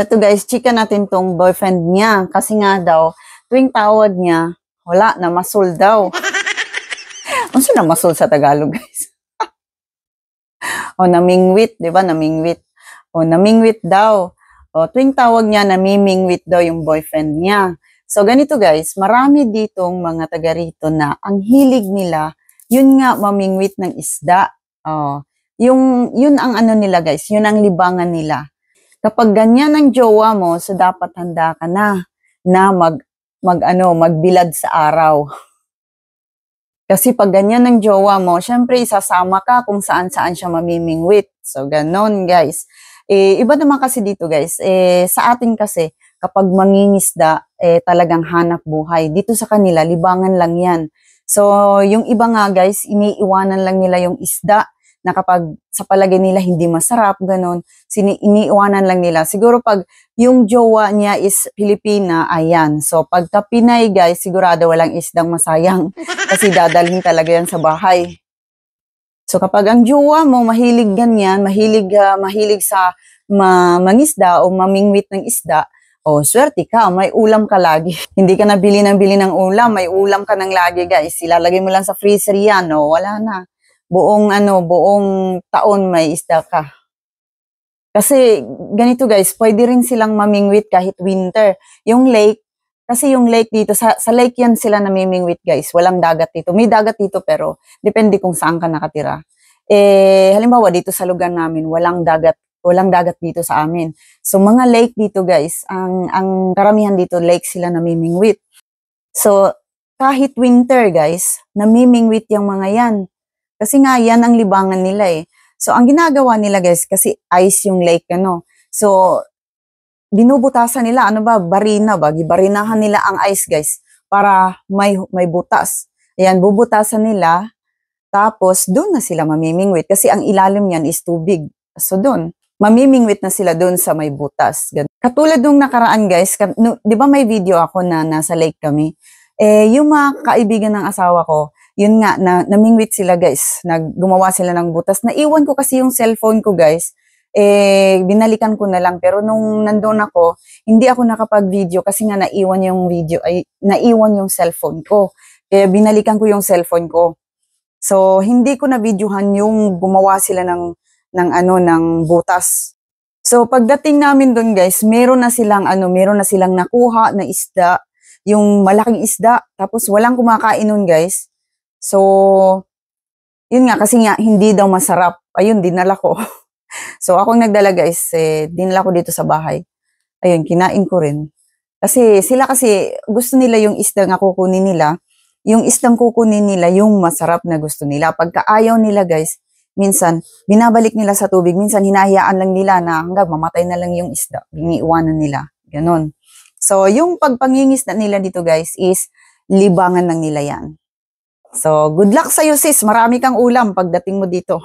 Ito guys, chika natin tong boyfriend niya. Kasi nga daw, tuwing tawag niya, wala, namasul daw. Ano siya namasul sa Tagalog guys? O namingwit, di ba? Namingwit. O namingwit daw. O tuwing tawag niya, namimingwit daw yung boyfriend niya. So ganito guys, marami ditong mga taga rito na ang hilig nila, yun nga mamingwit ng isda. O, yun ang ano nila guys, yun ang libangan nila. Kapag ganyan ang jowa mo, so dapat handa ka na magbilad sa araw. Kasi pag ganyan ang jowa mo, syempre isasama ka kung saan-saan siya mamimingwit. So ganon guys. Iba naman kasi dito guys, sa atin kasi kapag mangingisda, talagang hanap buhay. Dito sa kanila, libangan lang yan. So yung iba nga guys, iniiwanan lang nila yung isda na kapag sa palagay nila hindi masarap, ganun, iniiwanan lang nila. Siguro pag yung jowa niya is Pilipina, ayan. So pagka Pinay guys, sigurado walang isdang masayang kasi dadalhin talaga yan sa bahay. So kapag ang jowa mo mahilig ganyan, mahilig sa mangisda o mamingwit ng isda, oh, swerte ka, may ulam ka lagi. Hindi ka nabili ng ulam, may ulam ka ng lagi guys. Ilalagay mo lang sa freezer yan, no? Wala na. Buong taon may isda ka. Kasi ganito guys, pwede rin silang mamingwit kahit winter. Yung lake, kasi yung lake dito, sa lake yan sila namimingwit guys. Walang dagat dito. May dagat dito pero depende kung saan ka nakatira. Halimbawa dito sa lugar namin, walang dagat dito sa amin. So mga lake dito guys, ang karamihan dito lake sila namimingwit. So kahit winter guys, namimingwit yung mga yan. Kasi nga, yan ang libangan nila So, ang ginagawa nila guys, kasi ice yung lake, So, binubutasan nila, barinahan nila ang ice guys, para may butas. Ayan, bubutasan nila, tapos doon na sila mamimingwit, kasi ang ilalim niyan is tubig. So, doon, mamimingwit na sila doon sa may butas. Katulad nung nakaraan guys, di ba may video ako na nasa lake kami? Yung mga kaibigan ng asawa ko, yun nga, namingwit sila guys, gumawa sila ng butas. Naiwan ko kasi yung cellphone ko guys, binalikan ko na lang. Pero nung nandun ako, hindi ako nakapag-video kasi nga naiwan yung cellphone ko. Kaya binalikan ko yung cellphone ko. So, hindi ko na-videohan yung gumawa sila ng butas. So, pagdating namin dun guys, meron na silang nakuha na isda, yung malaking isda, tapos walang kumakain nun guys. So, yun nga, kasi nga, hindi daw masarap. Ayun, dinala ko. So, akong nagdala guys, dinala ko dito sa bahay. Ayun, kinain ko rin. Kasi, gusto nila yung isda nga kukunin nila. Yung isdang kukunin nila, yung masarap na gusto nila. Pagka ayaw nila guys, minsan, binabalik nila sa tubig. Minsan, hinahayaan lang nila na hanggang mamatay na lang yung isda. Iniiwanan nila. Ganon. So, yung pagpangingisda nila dito guys is, libangan lang nila yan. So, good luck sa'yo sis. Marami kang ulam pagdating mo dito.